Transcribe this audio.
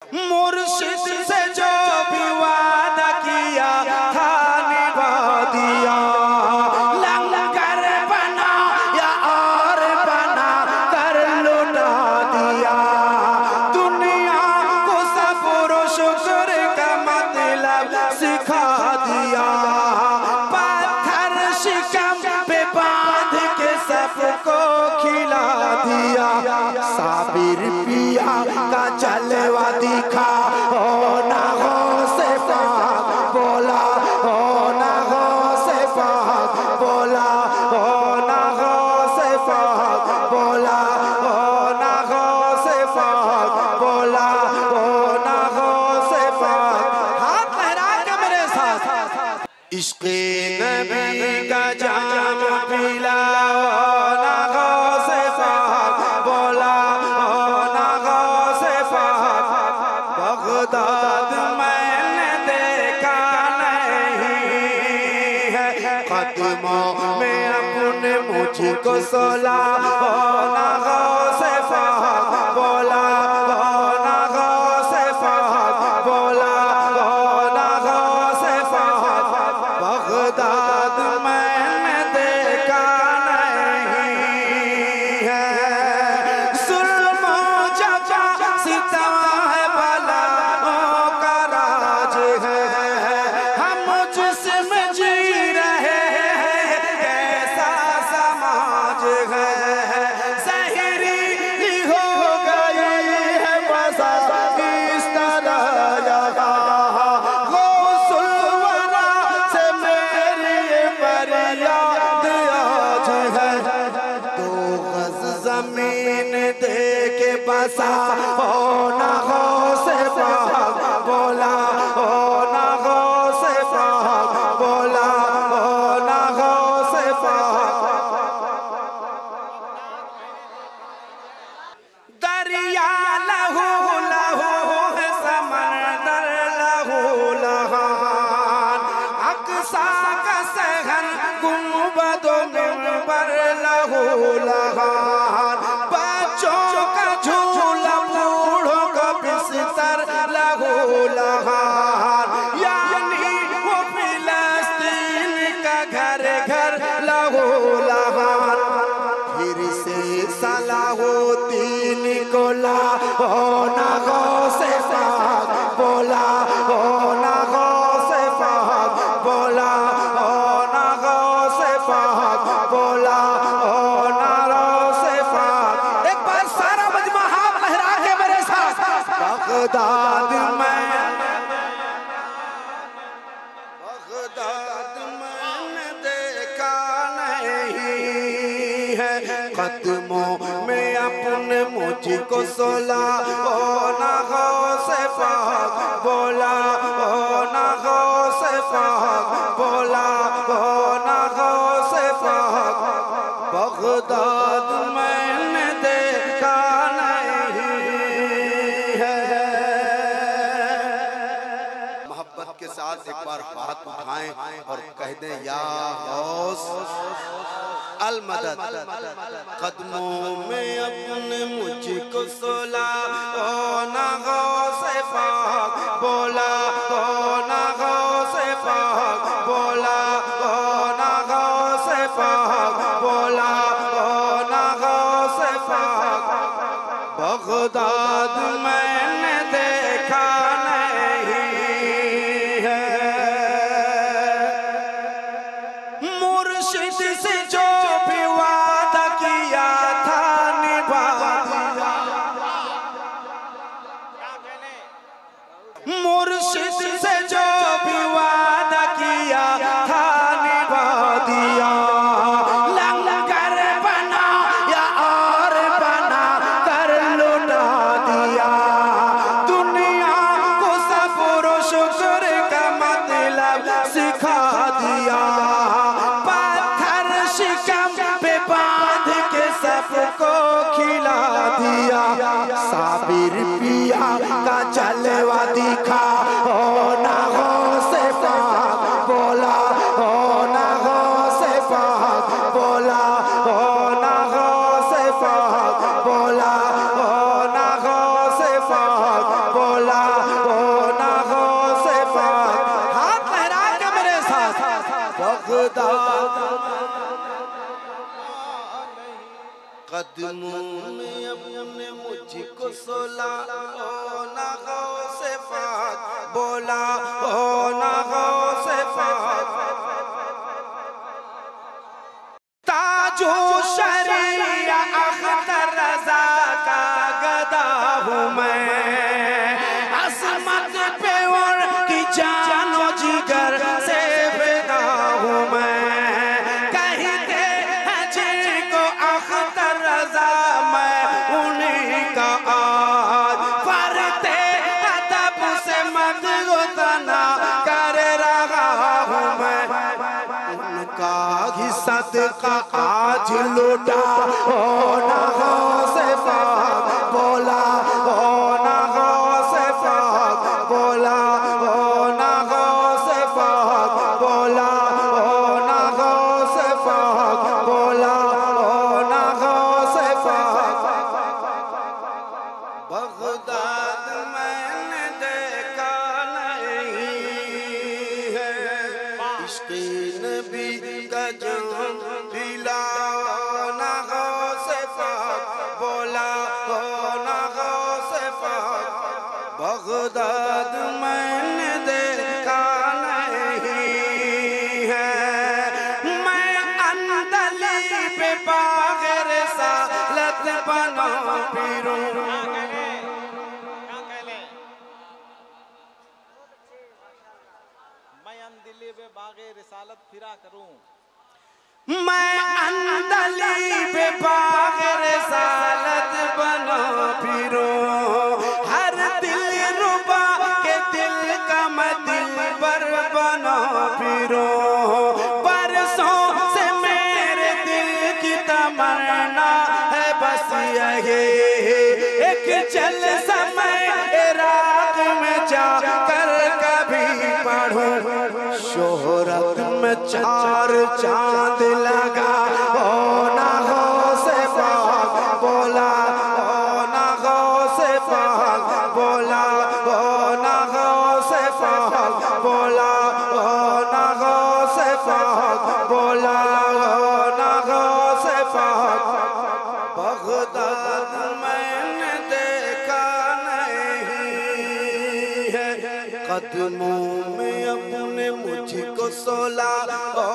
मुर्शिद से जो भी वादा किया था निभा दिया। लंगर बना या और बना कर लुटा दिया। दुनिया को सब्र शुक्र का मतलब सिखा दिया। पत्थर शिकम पे बांध के सबको खिला दिया। साबिर पिया का जलवा दिखा, हो ना हो से पाक बोला, हो ना हो से पाक बोला, हो ना हो से पाक बोला, हो ना हो से पाक बोला, हो ना हो से पाक। हाथ लहरा के मेरे साथ इश्क़े नबी का जाम पिला, बगदाद मैंने देखा नहीं है। कदमों में अपने मुझको सोला, हो ना हो से फाक बोला, हो ना हो से फाक बोला, हो ना हो से फाक। बगदाद मैंने देखा नहीं है। जुल्म जफा सितम है बला का राज है। हम जिसमें जी रहे हैं कैसा समाज है। सहरी हो गई है बसा इस तरह यहाँ। गौसुल वरा से मेरी फरियाद आज है। 2 गज जमीन दे के बसा, हो ना हो से पाक बोला, हो ना हो से पाक बोला, हो ना हो से पाक। दरिया लहू लहू है, समंदर लहू लहान। अक्सा का सहन गुंबदों पर लहू लहान। बच्चों का झूला बूढ़ों का बिस्तर लहू लहान। यानी वो फिलिस्तीन का घर घर लहू लहान। फिर से सलाहुद्दीन को ला, हो ना हो से पाक बोला, हो ना हो से पाक बोला, हो ना हो से पाक बोला, हो ना हो से पाक। एक बार सारा मजमा हाथ लहरा के मेरे साथ बगदाद मैंने देखा नहीं है। कदमों में अपने मुझको सोला, हो ना हो से पाक बोला, हो ना हो से पाक बोला, हो ना हो से पाक। बगदाद मैंने देखा नहीं है। मोहब्बत के साथ एक बार हाथ उठाएं और कह दें या गौस अल मदद। कदमों में अपने मुझको सोला, हो ना हो से पाक बोला, हो ना हो से पाक बोला, हो ना हो से पाक बोला, हो ना हो से पाक। बगदाद मैंने देखा नहीं है। मुर्शिद से जो भी वादा किया था निभा दिया। मुर्शिद से जो भी वादा किया था निभा दिया। लंगर बना या और बना कर लुटा दिया। दुनिया को सब्र शुक्र का मतलब सिखा दिया। पत्थर शिकम पे बांध के सबको खिला दिया। साबिर पिया का जलवा दिखा, हो ना हो से पाक बोला, हो ना हो से पाक बोला, हो ना हो से पाक बोला, हो ना हो से पाक बोला। कदमों में अपने मुझको सोला, ओ ना गौसे पाक बोला, ओ ना गौसे पाक। ताजो शरिया अख्तर रज़ा का गदा हूँ मैं, असमत पे और की जानो जिगर से फिदा हूँ मैं। कहते हैं जिनको अख्तर रज़ा मैं उन्हीं का आज फरते अदब से मदगुतना कर रहा हूँ मैं। उनका ही सदका आज लुटा, ओ ना गौसे पाक बोला, ओ ना गौसे पाक बोला, ओ ना गौसे पाक बोला, ओ ना गौसे पाक बोला, ओ ना गौसे पाक। बगदाद मैंने देखा नहीं है, इश्क़ नबी का जाम पिला, ना गौसे पाक बोला, ओ ना गौसे पाक। बगदाद मैंने देखा नहीं है, मैं अंदली पे बाग़ रिसालत बना फिरूं। मैं अंदली पे बाग़ रिसालत फिरा करूं, मैं अंदली पे बाग़ रिसालत बना फिरूं। हर दिल रुबा के दिल का मैं दिलबर बना फिरूं। बरसों से मेरे दिल की तमन्ना है बस यही, एक चल समय रात में जाकर कभी पढ़ूं। शोहरत में चार चांद लगा, ओ ना गौसे पाक बोला, ओ ना गौसे पाक बोला, ओ ना गौसे पाक बोला, ओ ना गौसे पाक बोला, ओ ना गौसे पाक। बगदाद मैंने देखा नहीं है, कदमों में अपने मुझको सोला, ओ